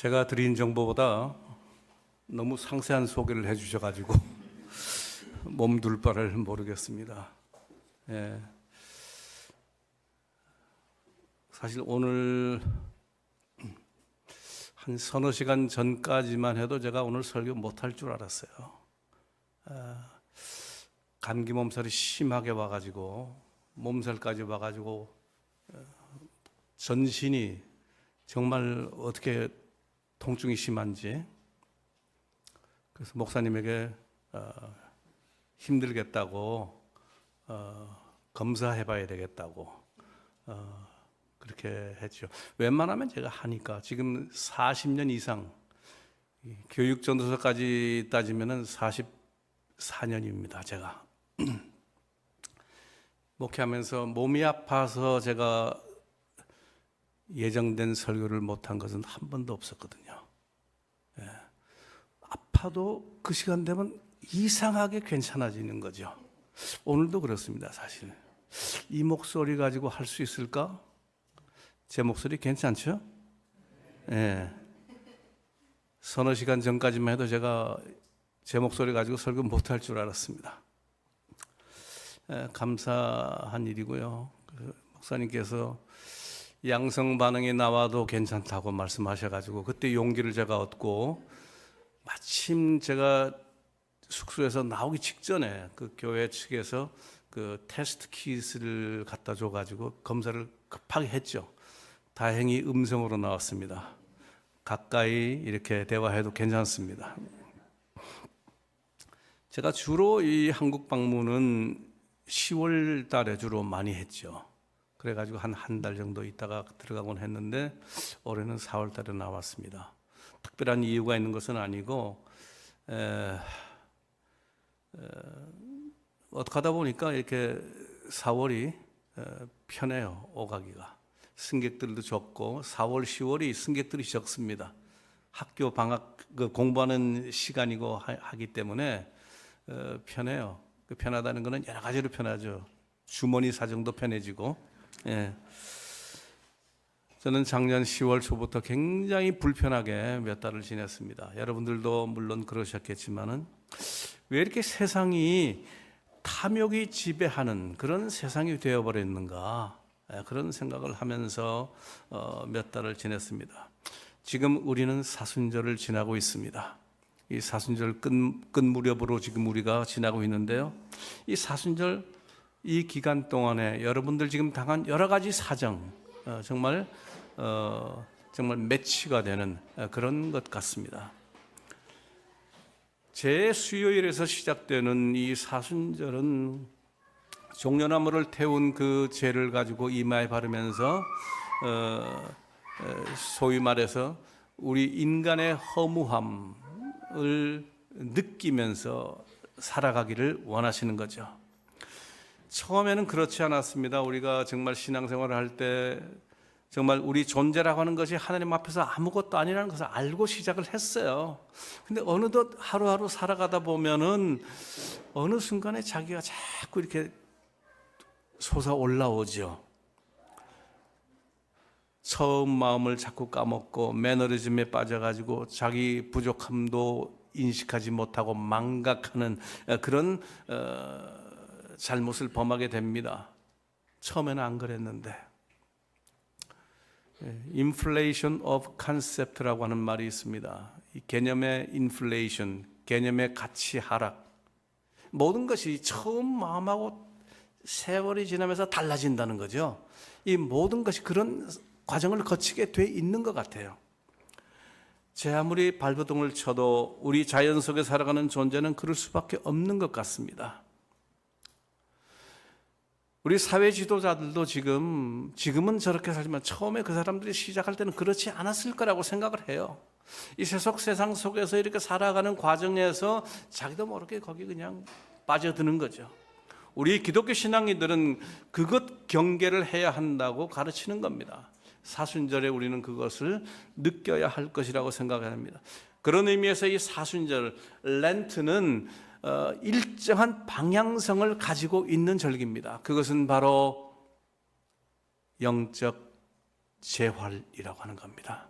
제가 드린 정보보다 너무 상세한 소개를 해주셔가지고 몸둘 바를 모르겠습니다. 예. 사실 오늘 한 서너 시간 전까지만 해도 제가 오늘 설교 못할 줄 알았어요. 감기 몸살이 심하게 와가지고 몸살까지 와가지고 전신이 정말 어떻게 통증이 심한지, 그래서 목사님에게 힘들겠다고 검사해봐야 되겠다고 그렇게 했죠. 웬만하면 제가 하니까 지금 40년 이상, 교육 전도서까지 따지면은 44년입니다. 제가 목회하면서 몸이 아파서 제가 예정된 설교를 못한 것은 한 번도 없었거든요. 예. 아파도 그 시간 되면 이상하게 괜찮아지는 거죠. 오늘도 그렇습니다. 사실 이 목소리 가지고 할 수 있을까? 제 목소리 괜찮죠? 예. 서너 시간 전까지만 해도 제가 제 목소리 가지고 설교 못할 줄 알았습니다. 감사한 일이고요. 목사님께서 양성 반응이 나와도 괜찮다고 말씀하셔가지고 그때 용기를 제가 얻고, 마침 제가 숙소에서 나오기 직전에 그 교회 측에서 그 테스트 키트를 갖다 줘가지고 검사를 급하게 했죠. 다행히 음성으로 나왔습니다. 가까이 이렇게 대화해도 괜찮습니다. 제가 주로 이 한국 방문은 10월 달에 주로 많이 했죠. 그래가지고 한 달 정도 있다가 들어가곤 했는데 올해는 4월 달에 나왔습니다. 특별한 이유가 있는 것은 아니고 어떻게 하다 보니까 이렇게 4월이 편해요. 오가기가. 승객들도 적고 4월, 10월이 승객들이 적습니다. 학교 방학 공부하는 시간이고 하기 때문에 편해요. 그 편하다는 것은 여러 가지로 편하죠. 주머니 사정도 편해지고. 예. 저는 작년 10월 초부터 굉장히 불편하게 몇 달을 지냈습니다. 여러분들도 물론 그러셨겠지만은 왜 이렇게 세상이 탐욕이 지배하는 그런 세상이 되어버렸는가, 그런 생각을 하면서 몇 달을 지냈습니다. 지금 우리는 사순절을 지나고 있습니다. 이 사순절 끝 무렵으로 지금 우리가 지나고 있는데요. 이 사순절 이 기간 동안에 여러분들 지금 당한 여러 가지 사정, 정말 매치가 되는 그런 것 같습니다. 제 수요일에서 시작되는 이 사순절은 종려나무를 태운 그 죄를 가지고 이마에 바르면서 소위 말해서 우리 인간의 허무함을 느끼면서 살아가기를 원하시는 거죠. 처음에는 그렇지 않았습니다. 우리가 정말 신앙생활을 할 때 정말 우리 존재라고 하는 것이 하나님 앞에서 아무것도 아니라는 것을 알고 시작을 했어요. 근데 어느덧 하루하루 살아가다 보면은 어느 순간에 자기가 자꾸 이렇게 솟아 올라오죠. 처음 마음을 자꾸 까먹고 매너리즘에 빠져가지고 자기 부족함도 인식하지 못하고 망각하는 그런 잘못을 범하게 됩니다. 처음에는 안 그랬는데. Inflation of concept라고 하는 말이 있습니다. 이 개념의 인플레이션, 개념의 가치 하락. 모든 것이 처음 마음하고 세월이 지나면서 달라진다는 거죠. 이 모든 것이 그런 과정을 거치게 돼 있는 것 같아요. 제 아무리 발버둥을 쳐도 우리 자연 속에 살아가는 존재는 그럴 수밖에 없는 것 같습니다. 우리 사회 지도자들도 지금은 저렇게 살지만 처음에 그 사람들이 시작할 때는 그렇지 않았을 거라고 생각을 해요. 이 세상 속에서 이렇게 살아가는 과정에서 자기도 모르게 거기 그냥 빠져드는 거죠. 우리 기독교 신앙인들은 그것 경계를 해야 한다고 가르치는 겁니다. 사순절에 우리는 그것을 느껴야 할 것이라고 생각합니다. 그런 의미에서 이 사순절, 렌트는 일정한 방향성을 가지고 있는 절기입니다. 그것은 바로 영적 재활이라고 하는 겁니다.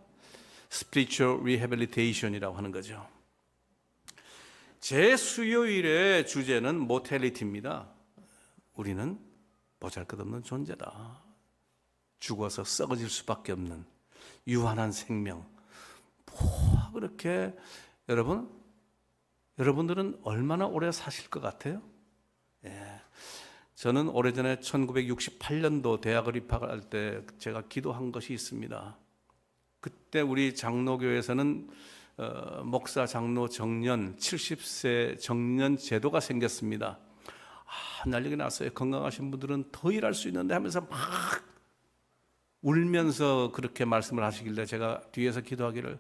spiritual rehabilitation이라고 하는 거죠. 제 수요일의 주제는 mortality입니다. 우리는 보잘것없는 존재다. 죽어서 썩어질 수밖에 없는 유한한 생명. 뭐 그렇게 여러분들은 얼마나 오래 사실 것 같아요? 예. 저는 오래전에 1968년도 대학을 입학할 때 제가 기도한 것이 있습니다. 그때 우리 장로교에서는 목사 장로 정년 70세 정년 제도가 생겼습니다. 난리가 났어요. 건강하신 분들은 더 일할 수 있는데 하면서 막 울면서 그렇게 말씀을 하시길래 제가 뒤에서 기도하기를, 야,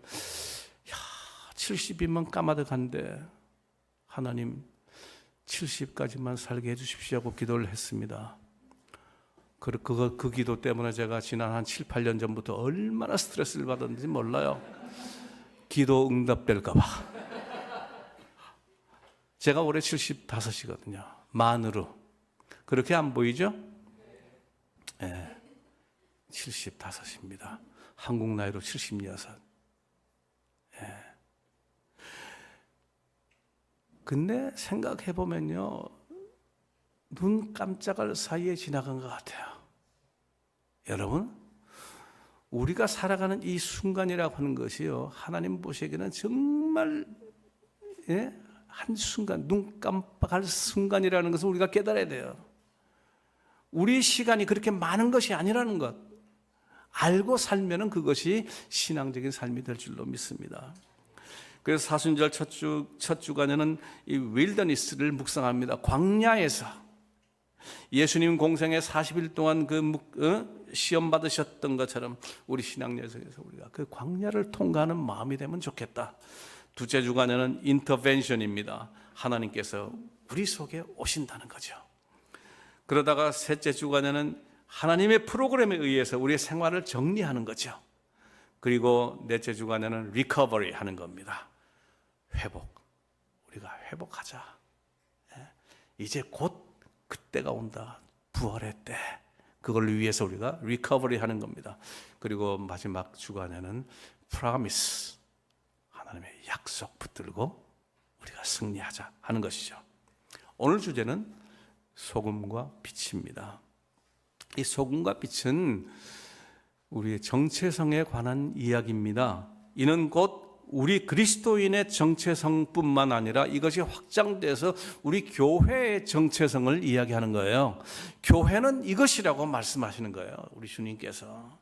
70이면 까마득한데 하나님 70까지만 살게 해주십시오 하고 기도를 했습니다. 그 기도 때문에 제가 지난 한 7, 8년 전부터 얼마나 스트레스를 받았는지 몰라요. 기도 응답될까 봐. 제가 올해 75이거든요. 만으로. 그렇게 안 보이죠? 네. 75입니다. 한국 나이로 76. 예. 근데 생각해 보면요, 눈 깜짝할 사이에 지나간 것 같아요. 여러분, 우리가 살아가는 이 순간이라고 하는 것이요, 하나님 보시기에는 정말 한순간, 눈 깜빡할 순간이라는 것을 우리가 깨달아야 돼요. 우리 시간이 그렇게 많은 것이 아니라는 것 알고 살면은 그것이 신앙적인 삶이 될 줄로 믿습니다. 그래서 사순절 첫 주간에는 이 윌더니스를 묵상합니다. 광야에서 예수님 공생애 40일 동안 시험 받으셨던 것처럼 우리 신앙 여정에서 우리가 그 광야를 통과하는 마음이 되면 좋겠다. 두째 주간에는 인터벤션입니다. 하나님께서 우리 속에 오신다는 거죠. 그러다가 셋째 주간에는 하나님의 프로그램에 의해서 우리의 생활을 정리하는 거죠. 그리고 넷째 주간에는 리커버리 하는 겁니다. 회복. 우리가 회복하자. 이제 곧 그때가 온다. 부활의 때. 그걸 위해서 우리가 리커버리 하는 겁니다. 그리고 마지막 주간에는 프라미스. 하나님의 약속 붙들고 우리가 승리하자 하는 것이죠. 오늘 주제는 소금과 빛입니다. 이 소금과 빛은 우리의 정체성에 관한 이야기입니다. 이는 곧 우리 그리스도인의 정체성뿐만 아니라 이것이 확장돼서 우리 교회의 정체성을 이야기하는 거예요. 교회는 이것이라고 말씀하시는 거예요. 우리 주님께서.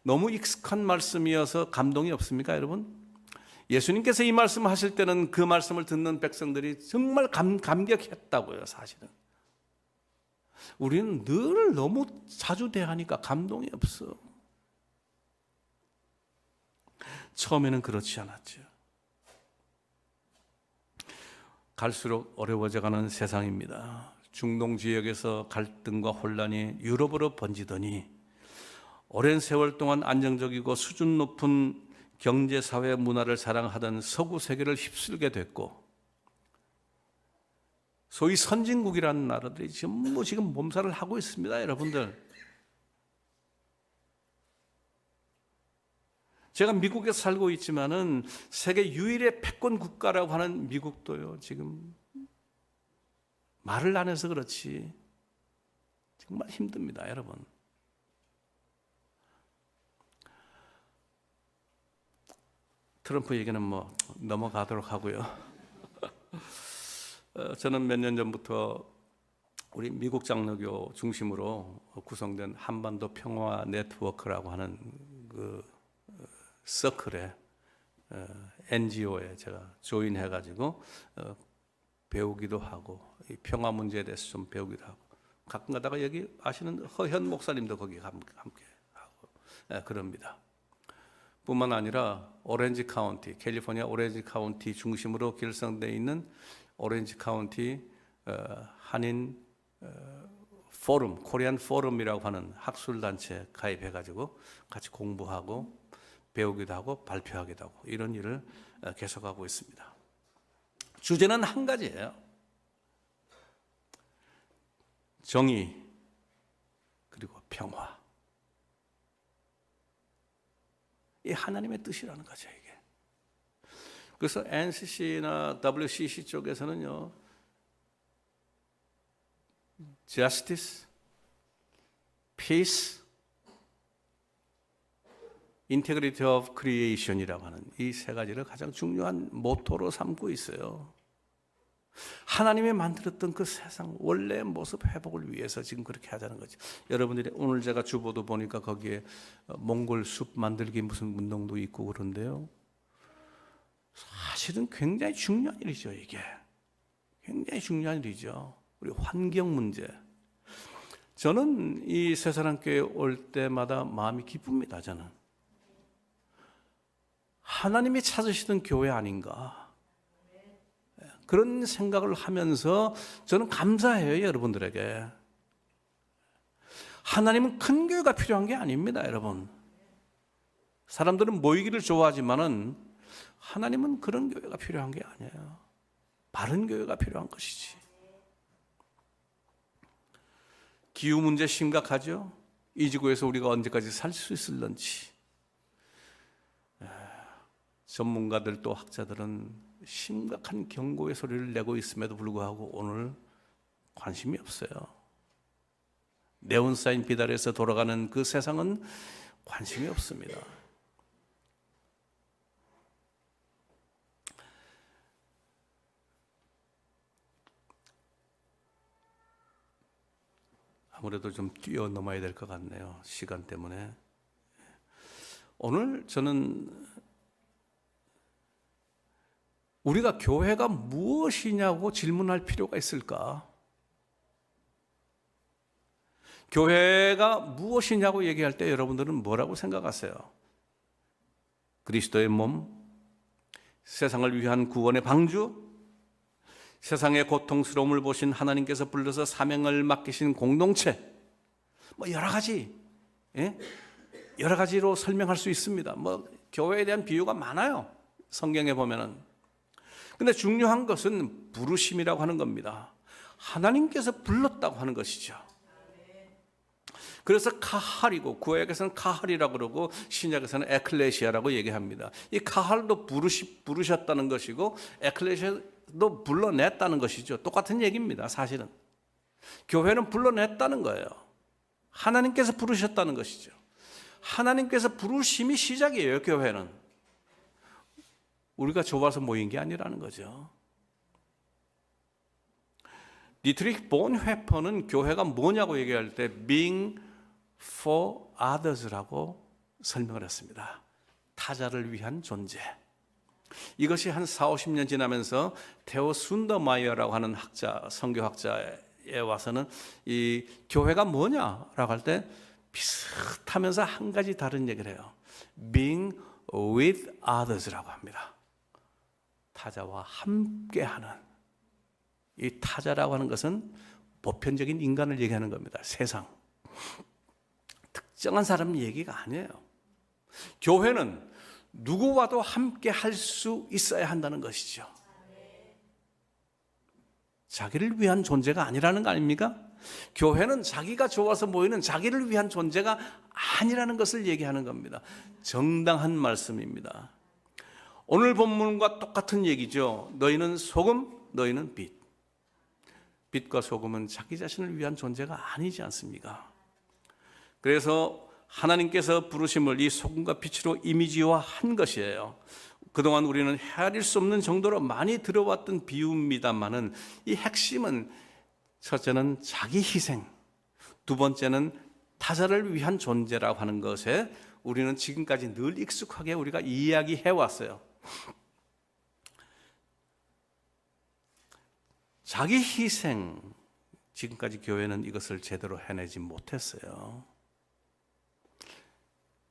너무 익숙한 말씀이어서 감동이 없습니까, 여러분? 예수님께서 이 말씀을 하실 때는 그 말씀을 듣는 백성들이 정말 감격했다고요, 사실은. 우리는 늘 너무 자주 대하니까 감동이 없어. 처음에는 그렇지 않았죠. 갈수록 어려워져가는 세상입니다. 중동 지역에서 갈등과 혼란이 유럽으로 번지더니 오랜 세월 동안 안정적이고 수준 높은 경제, 사회, 문화를 자랑하던 서구 세계를 휩쓸게 됐고, 소위 선진국이라는 나라들이 전부 지금 몸살을 하고 있습니다, 여러분들. 제가 미국에 살고 있지만은 세계 유일의 패권 국가라고 하는 미국도요, 지금 말을 안 해서 그렇지 정말 힘듭니다, 여러분. 트럼프 얘기는 뭐 넘어가도록 하고요. 저는 몇 년 전부터 우리 미국 장로교 중심으로 구성된 한반도 평화 네트워크라고 하는 그 서클에 NGO에 제가 조인해가지고 배우기도 하고 이 평화 문제에 대해서 좀 배우기도 하고, 가끔 가다가 여기 아시는 허현 목사님도 거기 함께 하고 그럽니다. 뿐만 아니라 오렌지 카운티, 캘리포니아 오렌지 카운티 중심으로 결성되어 있는 오렌지 카운티 한인 포럼, 코리안 포럼이라고 하는 학술단체에 가입해가지고 같이 공부하고 배우기도 하고 발표하기도 하고 이런 일을 계속하고 있습니다. 주제는 한 가지예요. 정의 그리고 평화. 이 하나님의 뜻이라는 거죠, 이게. 그래서 NCC나 WCC 쪽에서는요, Justice, Peace, Integrity of Creation이라고 하는 이 세 가지를 가장 중요한 모토로 삼고 있어요. 하나님이 만들었던 그 세상 원래의 모습 회복을 위해서 지금 그렇게 하자는 거죠. 여러분들이 오늘 제가 주보도 보니까 거기에 몽골 숲 만들기 무슨 운동도 있고 그런데요. 사실은 굉장히 중요한 일이죠, 이게. 굉장히 중요한 일이죠. 우리 환경 문제. 저는 이 새사랑교회 올 때마다 마음이 기쁩니다, 저는. 하나님이 찾으시던 교회 아닌가. 그런 생각을 하면서 저는 감사해요, 여러분들에게. 하나님은 큰 교회가 필요한 게 아닙니다, 여러분. 사람들은 모이기를 좋아하지만은 하나님은 그런 교회가 필요한 게 아니에요. 바른 교회가 필요한 것이지. 기후 문제 심각하죠? 이 지구에서 우리가 언제까지 살 수 있을런지. 전문가들 또 학자들은 심각한 경고의 소리를 내고 있음에도 불구하고 오늘 관심이 없어요. 네온사인 비달에서 돌아가는 그 세상은 관심이 없습니다. 아무래도 좀 뛰어넘어야 될 것 같네요, 시간 때문에. 오늘 저는 우리가 교회가 무엇이냐고 질문할 필요가 있을까? 교회가 무엇이냐고 얘기할 때 여러분들은 뭐라고 생각하세요? 그리스도의 몸, 세상을 위한 구원의 방주, 세상의 고통스러움을 보신 하나님께서 불러서 사명을 맡기신 공동체, 뭐 여러 가지, 여러 가지로 설명할 수 있습니다. 뭐 교회에 대한 비유가 많아요, 성경에 보면은. 근데 중요한 것은 부르심이라고 하는 겁니다. 하나님께서 불렀다고 하는 것이죠. 그래서 카할이고, 구약에서는 카할이라고 그러고 신약에서는 에클레시아라고 얘기합니다. 이 카할도 부르셨다는 것이고 에클레시아도 불러냈다는 것이죠. 똑같은 얘기입니다, 사실은. 교회는 불러냈다는 거예요. 하나님께서 부르셨다는 것이죠. 하나님께서 부르심이 시작이에요, 교회는. 우리가 좋아서 모인 게 아니라는 거죠. 디트리히 본회퍼는 교회가 뭐냐고 얘기할 때 being for others라고 설명을 했습니다. 타자를 위한 존재. 이것이 한 40-50년 지나면서 테오 순더마이어라고 하는 학자, 선교학자에 와서는 이 교회가 뭐냐라고 할 때 비슷하면서 한 가지 다른 얘기를 해요. being with others라고 합니다. 타자와 함께하는. 이 타자라고 하는 것은 보편적인 인간을 얘기하는 겁니다. 세상. 특정한 사람 얘기가 아니에요. 교회는 누구와도 함께 할 수 있어야 한다는 것이죠. 자기를 위한 존재가 아니라는 거 아닙니까? 교회는 자기가 좋아서 모이는 자기를 위한 존재가 아니라는 것을 얘기하는 겁니다. 정당한 말씀입니다. 오늘 본문과 똑같은 얘기죠. 너희는 소금, 너희는 빛. 빛과 소금은 자기 자신을 위한 존재가 아니지 않습니까? 그래서 하나님께서 부르심을 이 소금과 빛으로 이미지화한 것이에요. 그동안 우리는 헤아릴 수 없는 정도로 많이 들어왔던 비유입니다만은 이 핵심은 첫째는 자기 희생, 두 번째는 타자를 위한 존재라고 하는 것에 우리는 지금까지 늘 익숙하게 우리가 이야기해 왔어요. 자기 희생, 지금까지 교회는 이것을 제대로 해내지 못했어요.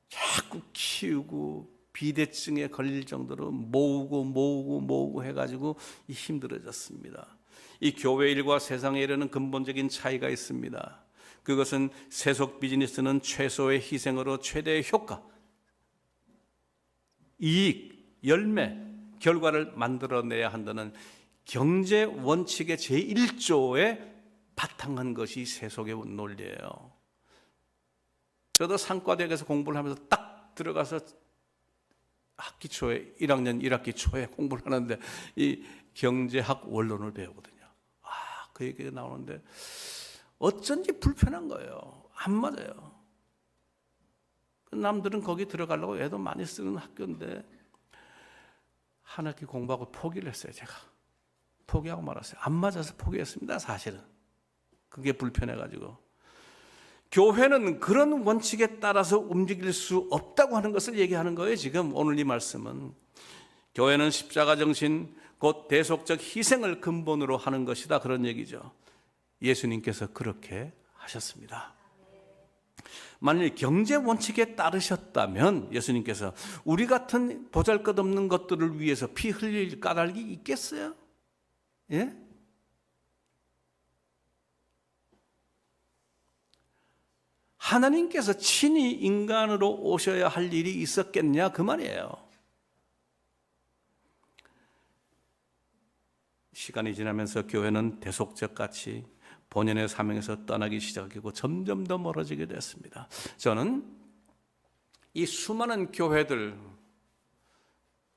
자꾸 키우고 비대증에 걸릴 정도로 모으고 해가지고 힘들어졌습니다. 이 교회 일과 세상의 일에는 근본적인 차이가 있습니다. 그것은 세속 비즈니스는 최소의 희생으로 최대의 효과, 이익, 열매, 결과를 만들어내야 한다는 경제 원칙의 제1조에 바탕한 것이 세속의 논리예요. 저도 상과대학에서 공부를 하면서 딱 들어가서 학기 초에 1학년 1학기 초에 공부를 하는데 이 경제학 원론을 배우거든요. 그 얘기가 나오는데 어쩐지 불편한 거예요. 안 맞아요. 남들은 거기 들어가려고 애도 많이 쓰는 학교인데 한 학기 공부하고 포기를 했어요. 제가 포기하고 말았어요. 안 맞아서 포기했습니다. 사실은 그게 불편해가지고. 교회는 그런 원칙에 따라서 움직일 수 없다고 하는 것을 얘기하는 거예요. 지금 오늘 이 말씀은 교회는 십자가 정신 곧 대속적 희생을 근본으로 하는 것이다, 그런 얘기죠. 예수님께서 그렇게 하셨습니다. 만일 경제 원칙에 따르셨다면 예수님께서 우리 같은 보잘것없는 것들을 위해서 피 흘릴 까닭이 있겠어요? 예? 하나님께서 친히 인간으로 오셔야 할 일이 있었겠냐, 그 말이에요. 시간이 지나면서 교회는 대속적 같이 본연의 사명에서 떠나기 시작하고 점점 더 멀어지게 됐습니다. 저는 이 수많은 교회들,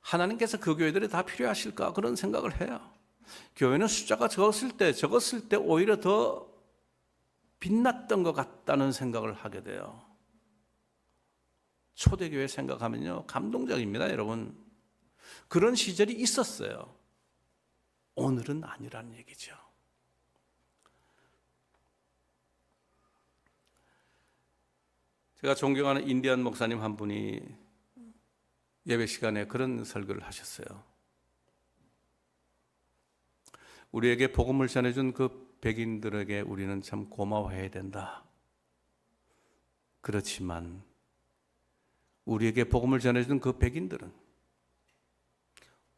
하나님께서 그 교회들이 다 필요하실까, 그런 생각을 해요. 교회는 숫자가 적었을 때 오히려 더 빛났던 것 같다는 생각을 하게 돼요. 초대교회 생각하면요, 감동적입니다, 여러분. 그런 시절이 있었어요. 오늘은 아니라는 얘기죠. 제가 존경하는 인디안 목사님 한 분이 예배 시간에 그런 설교를 하셨어요. 우리에게 복음을 전해준 그 백인들에게 우리는 참 고마워해야 된다. 그렇지만 우리에게 복음을 전해준 그 백인들은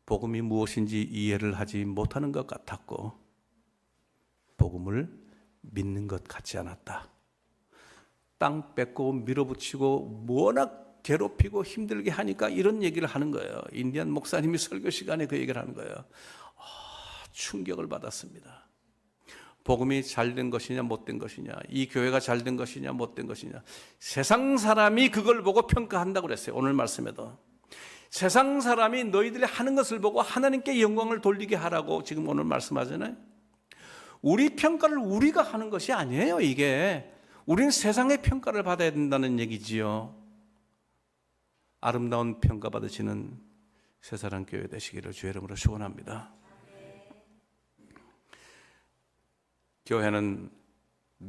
복음이 무엇인지 이해를 하지 못하는 것 같았고 복음을 믿는 것 같지 않았다. 땅 뺏고 밀어붙이고 워낙 괴롭히고 힘들게 하니까 이런 얘기를 하는 거예요. 인디안 목사님이 설교 시간에 그 얘기를 하는 거예요. 충격을 받았습니다. 복음이 잘된 것이냐 못된 것이냐, 이 교회가 잘된 것이냐 못된 것이냐, 세상 사람이 그걸 보고 평가한다고 그랬어요. 오늘 말씀에도 세상 사람이 너희들이 하는 것을 보고 하나님께 영광을 돌리게 하라고 지금 오늘 말씀하잖아요. 우리 평가를 우리가 하는 것이 아니에요. 이게 우리는 세상의 평가를 받아야 된다는 얘기지요. 아름다운 평가 받으시는 새사랑 교회 되시기를 주의 이름으로 축원합니다. 교회는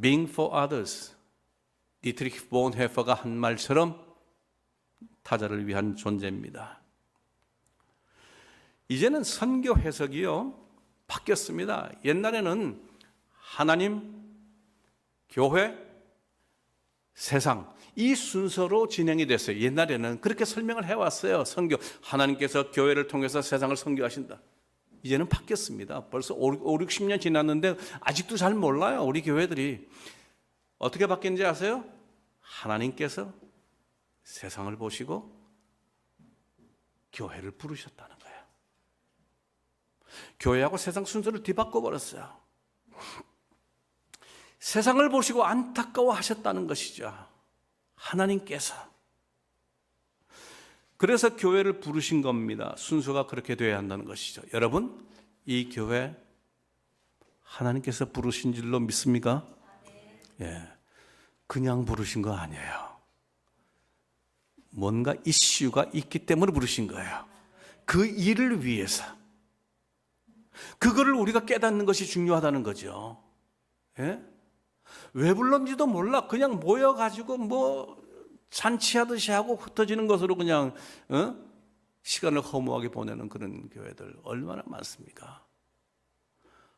being for others, 디트리히 본헤퍼가 한 말처럼 타자를 위한 존재입니다. 이제는 선교 해석이요 바뀌었습니다. 옛날에는 하나님, 교회, 세상 이 순서로 진행이 됐어요. 옛날에는 그렇게 설명을 해왔어요. 선교, 하나님께서 교회를 통해서 세상을 선교하신다. 이제는 바뀌었습니다. 벌써 5, 60년 지났는데 아직도 잘 몰라요. 우리 교회들이. 어떻게 바뀌었는지 아세요? 하나님께서 세상을 보시고 교회를 부르셨다는 거예요. 교회하고 세상 순서를 뒤바꿔 버렸어요. 세상을 보시고 안타까워하셨다는 것이죠. 하나님께서. 그래서 교회를 부르신 겁니다. 순서가 그렇게 되어야 한다는 것이죠. 여러분, 이 교회 하나님께서 부르신 줄로 믿습니까? 예, 그냥 부르신 거 아니에요. 뭔가 이슈가 있기 때문에 부르신 거예요. 그 일을 위해서. 그거를 우리가 깨닫는 것이 중요하다는 거죠. 예? 왜 불렀는지도 몰라. 그냥 모여가지고 뭐 잔치하듯이 하고 흩어지는 것으로 그냥 시간을 허무하게 보내는 그런 교회들 얼마나 많습니까?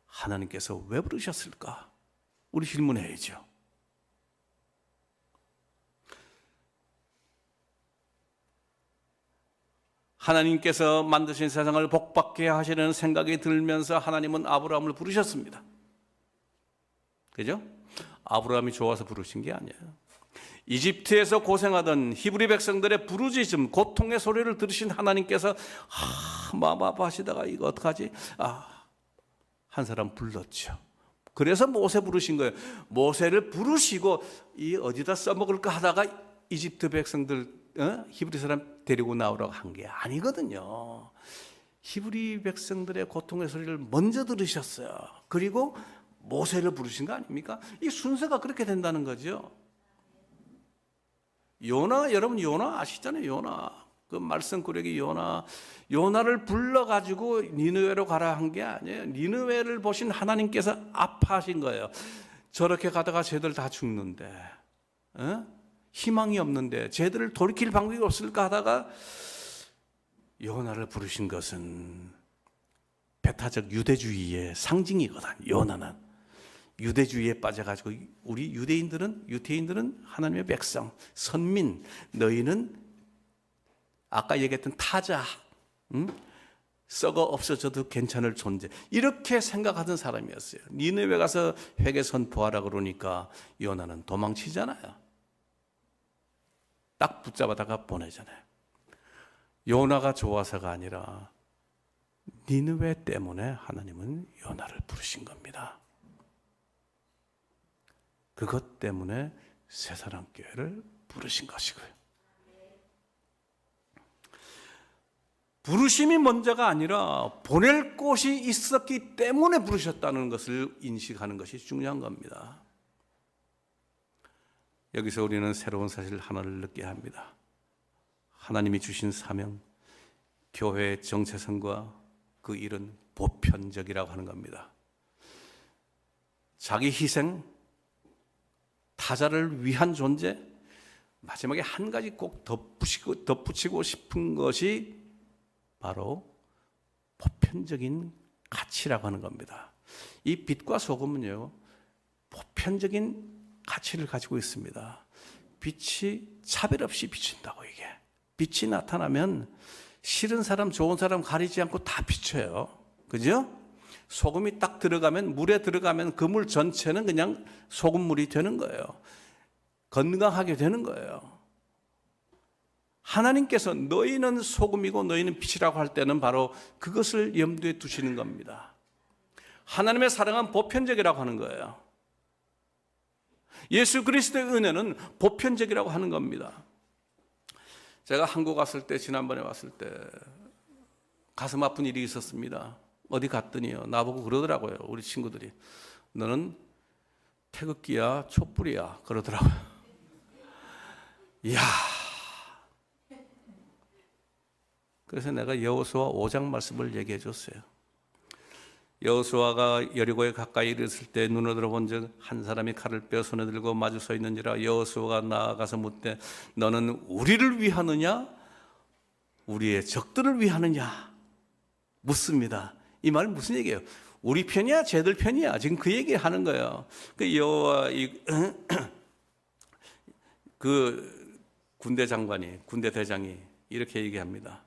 하나님께서 왜 부르셨을까? 우리 질문해야죠. 하나님께서 만드신 세상을 복받게 하시려는 생각이 들면서 하나님은 아브라함을 부르셨습니다. 그죠? 아브라함이 좋아서 부르신 게 아니에요. 이집트에서 고생하던 히브리 백성들의 부르짖음, 고통의 소리를 들으신 하나님께서 마음 아파하시다가 이거 어떡하지? 한 사람 불렀죠. 그래서 모세 부르신 거예요. 모세를 부르시고 이 어디다 써먹을까 하다가 이집트 백성들 히브리 사람 데리고 나오라고 한 게 아니거든요. 히브리 백성들의 고통의 소리를 먼저 들으셨어요. 그리고 모세를 부르신 거 아닙니까? 이 순서가 그렇게 된다는 거죠. 요나, 여러분 요나 아시잖아요. 요나. 그 말썽꾸러기 요나를 불러가지고 니느웨로 가라 한 게 아니에요. 니느웨를 보신 하나님께서 아파하신 거예요. 저렇게 가다가 쟤들 다 죽는데, 희망이 없는데 쟤들을 돌이킬 방법이 없을까 하다가 요나를 부르신 것은 배타적 유대주의의 상징이거든. 요나는 유대주의에 빠져가지고 우리 유대인들은 하나님의 백성, 선민, 너희는 아까 얘기했던 타자, 썩어 없어져도 괜찮을 존재, 이렇게 생각하던 사람이었어요. 니느웨 가서 회개 선포하라 그러니까 요나는 도망치잖아요. 딱 붙잡아다가 보내잖아요. 요나가 좋아서가 아니라 니느웨 때문에 하나님은 요나를 부르신 겁니다. 그것 때문에 새사랑교회를 부르신 것이고요. 부르심이 먼저가 아니라 보낼 곳이 있었기 때문에 부르셨다는 것을 인식하는 것이 중요한 겁니다. 여기서 우리는 새로운 사실 하나를 느껴야 합니다. 하나님이 주신 사명, 교회의 정체성과 그 일은 보편적이라고 하는 겁니다. 자기 희생, 타자를 위한 존재, 마지막에 한 가지 꼭 덧붙이고 싶은 것이 바로 보편적인 가치라고 하는 겁니다. 이 빛과 소금은요, 보편적인 가치를 가지고 있습니다. 빛이 차별 없이 비춘다고. 이게 빛이 나타나면 싫은 사람 좋은 사람 가리지 않고 다 비춰요. 그죠? 소금이 딱 들어가면, 물에 들어가면 그 물 전체는 그냥 소금물이 되는 거예요. 건강하게 되는 거예요. 하나님께서 너희는 소금이고 너희는 빛이라고 할 때는 바로 그것을 염두에 두시는 겁니다. 하나님의 사랑은 보편적이라고 하는 거예요. 예수 그리스도의 은혜는 보편적이라고 하는 겁니다. 제가 한국 왔을 때, 지난번에 왔을 때 가슴 아픈 일이 있었습니다. 어디 갔더니요, 나보고 그러더라고요. 우리 친구들이, 너는 태극기야 촛불이야 그러더라고요. 이야. 그래서 내가 여호수아 5장 말씀을 얘기해 줬어요. 여호수아가 여리고에 가까이 이르렀을 때 눈을 들어본즉 한 사람이 칼을 빼어 손에 들고 마주 서 있는지라. 여호수아가 나아가서 묻되 너는 우리를 위하느냐 우리의 적들을 위하느냐 묻습니다. 이 말은 무슨 얘기예요? 우리 편이야 쟤들 편이야? 지금 그 얘기 하는 거예요. 그 여호와 그 군대 장관이, 군대 대장이 이렇게 얘기합니다.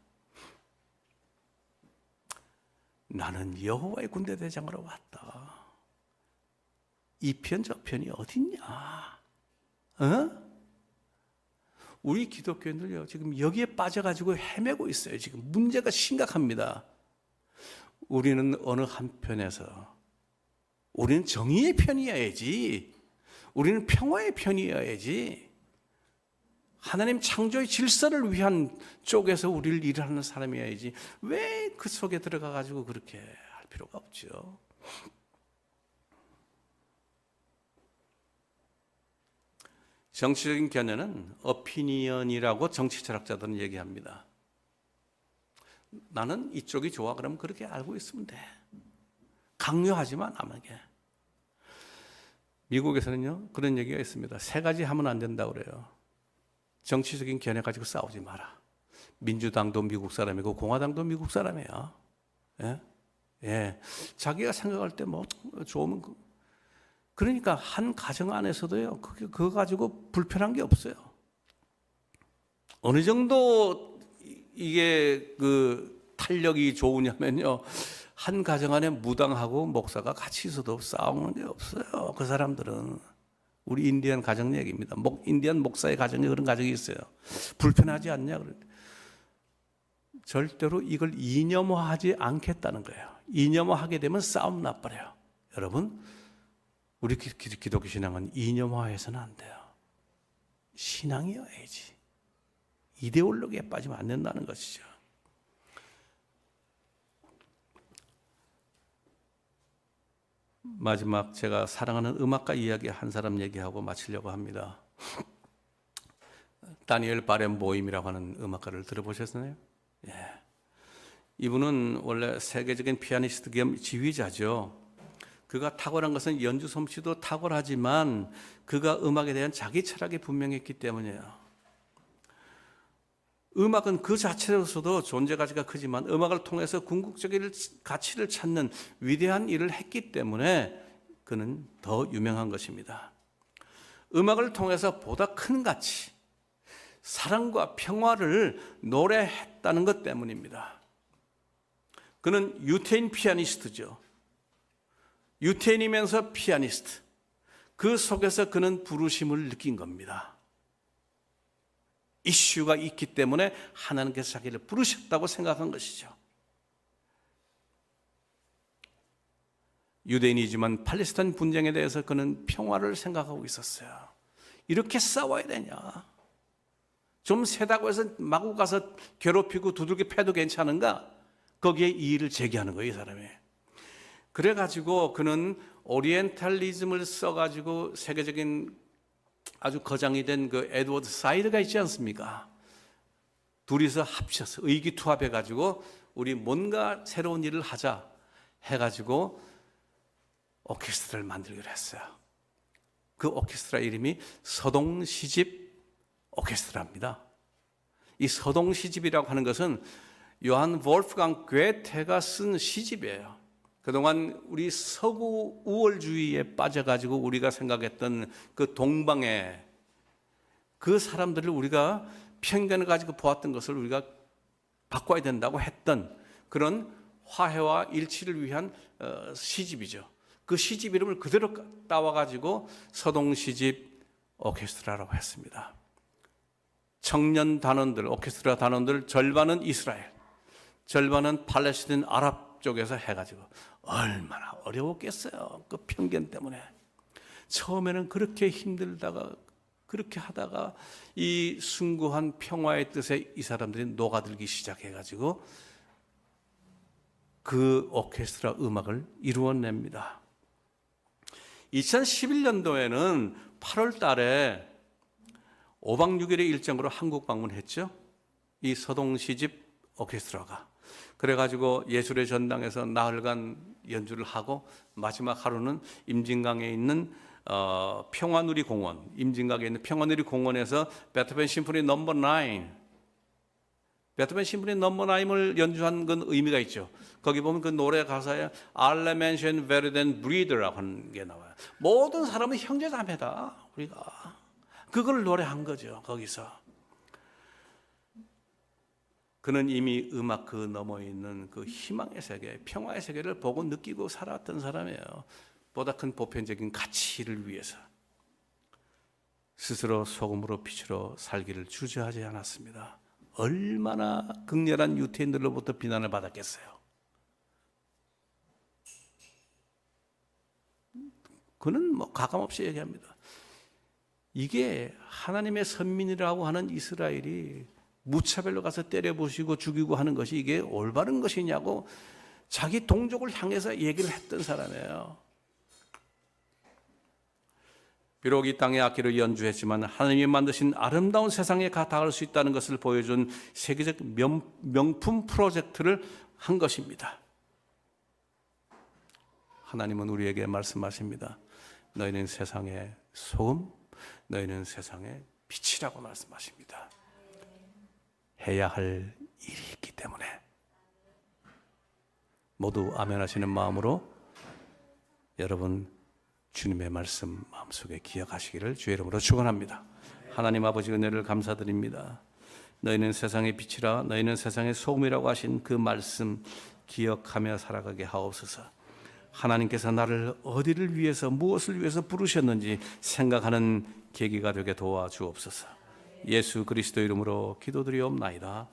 나는 여호와의 군대 대장으로 왔다. 이 편 저 편이 어딨냐? 우리 기독교인들요 지금 여기에 빠져가지고 헤매고 있어요. 지금 문제가 심각합니다. 우리는 어느 한편에서 우리는 정의의 편이어야지, 우리는 평화의 편이어야지, 하나님 창조의 질서를 위한 쪽에서 우리를 일하는 사람이어야지, 왜 그 속에 들어가 가지고 그렇게 할 필요가 없죠. 정치적인 견해는 어피니언이라고 정치 철학자들은 얘기합니다. 나는 이쪽이 좋아 그러면 그렇게 알고 있으면 돼. 강요하지만 남에게. 미국에서는요 그런 얘기가 있습니다. 세 가지 하면 안 된다고 그래요. 정치적인 견해 가지고 싸우지 마라. 민주당도 미국 사람이고 공화당도 미국 사람이야. 예? 예. 자기가 생각할 때 뭐 좋으면 그러니까 한 가정 안에서도요 그거 가지고 불편한 게 없어요. 어느 정도 이게 그 탄력이 좋으냐면요, 한 가정 안에 무당하고 목사가 같이 있어도 싸우는 게 없어요. 그 사람들은. 우리 인디언 가정 얘기입니다. 인디언 목사의 가정에 그런 가정이 있어요. 불편하지 않냐? 절대로 이걸 이념화하지 않겠다는 거예요. 이념화하게 되면 싸움 나버려요. 여러분, 우리 기독교 신앙은 이념화해서는 안 돼요. 신앙이어야지. 이데올로기에 빠지면 안 된다는 것이죠. 마지막 제가 사랑하는 음악가 이야기 한 사람 얘기하고 마치려고 합니다. 다니엘 바렌보임이라고 하는 음악가를 들어보셨나요? 예. 이분은 원래 세계적인 피아니스트 겸 지휘자죠. 그가 탁월한 것은 연주 솜씨도 탁월하지만 그가 음악에 대한 자기 철학이 분명했기 때문이에요. 음악은 그 자체로서도 존재 가치가 크지만 음악을 통해서 궁극적인 가치를 찾는 위대한 일을 했기 때문에 그는 더 유명한 것입니다. 음악을 통해서 보다 큰 가치, 사랑과 평화를 노래했다는 것 때문입니다. 그는 유태인 피아니스트죠. 유태인이면서 피아니스트. 그 속에서 그는 부르심을 느낀 겁니다. 이슈가 있기 때문에 하나님께서 자기를 부르셨다고 생각한 것이죠. 유대인이지만 팔레스타인 분쟁에 대해서 그는 평화를 생각하고 있었어요. 이렇게 싸워야 되냐? 좀 세다고 해서 마구 가서 괴롭히고 두들겨 패도 괜찮은가? 거기에 이의를 제기하는 거예요, 이 사람이. 그래가지고 그는 오리엔탈리즘을 써가지고 세계적인 아주 거장이 된 그 에드워드 사이드가 있지 않습니까? 둘이서 합쳐서 의기투합해가지고 우리 뭔가 새로운 일을 하자 해가지고 오케스트라를 만들기로 했어요. 그 오케스트라 이름이 서동시집 오케스트라입니다. 이 서동시집이라고 하는 것은 요한 볼프강 괴테가 쓴 시집이에요. 그동안 우리 서구 우월주의에 빠져가지고 우리가 생각했던 그 동방의 그 사람들을 우리가 편견을 가지고 보았던 것을 우리가 바꿔야 된다고 했던 그런 화해와 일치를 위한 시집이죠. 그 시집 이름을 그대로 따와가지고 서동시집 오케스트라라고 했습니다. 청년 단원들, 오케스트라 단원들 절반은 이스라엘, 절반은 팔레스타인 아랍 쪽에서 해가지고 얼마나 어려웠겠어요. 그 편견 때문에. 처음에는 그렇게 힘들다가 그렇게 하다가 이 숭고한 평화의 뜻에 이 사람들이 녹아들기 시작해가지고 그 오케스트라 음악을 이루어냅니다. 2011년도에는 8월 달에 5박 6일의 일정으로 한국 방문했죠. 이 서동시집 오케스트라가. 그래가지고 예술의 전당에서 나흘간 연주를 하고 마지막 하루는 임진강에 있는 평화누리 공원, 임진강에 있는 평화누리 공원에서 베토벤 심포니 넘버 9, 베토벤 심포니 넘버 9을 연주한 건 의미가 있죠. 거기 보면 그 노래 가사에 알레멘션 베르덴 브리드라고 하는 게 나와요. 모든 사람은 형제자매다. 우리가 그걸 노래한 거죠. 거기서. 그는 이미 음악 그 너머에 있는 그 희망의 세계, 평화의 세계를 보고 느끼고 살았던 사람이에요. 보다 큰 보편적인 가치를 위해서 스스로 소금으로 빛으로 살기를 주저하지 않았습니다. 얼마나 극렬한 유태인들로부터 비난을 받았겠어요. 그는 뭐 가감없이 얘기합니다. 이게 하나님의 선민이라고 하는 이스라엘이 무차별로 가서 때려부시고 죽이고 하는 것이 이게 올바른 것이냐고 자기 동족을 향해서 얘기를 했던 사람이에요. 비록 이 땅의 악기를 연주했지만 하나님이 만드신 아름다운 세상에 닿을 수 있다는 것을 보여준 세계적 명품 프로젝트를 한 것입니다. 하나님은 우리에게 말씀하십니다. 너희는 세상의 소금, 너희는 세상의 빛이라고 말씀하십니다. 해야 할 일이 있기 때문에 모두 아멘 하시는 마음으로 여러분 주님의 말씀 마음속에 기억하시기를 주의 이름으로 축원합니다. 하나님 아버지 은혜를 감사드립니다. 너희는 세상의 빛이라 너희는 세상의 소금이라고 하신 그 말씀 기억하며 살아가게 하옵소서. 하나님께서 나를 어디를 위해서 무엇을 위해서 부르셨는지 생각하는 계기가 되게 도와주옵소서. 예수 그리스도 이름으로 기도드리옵나이다.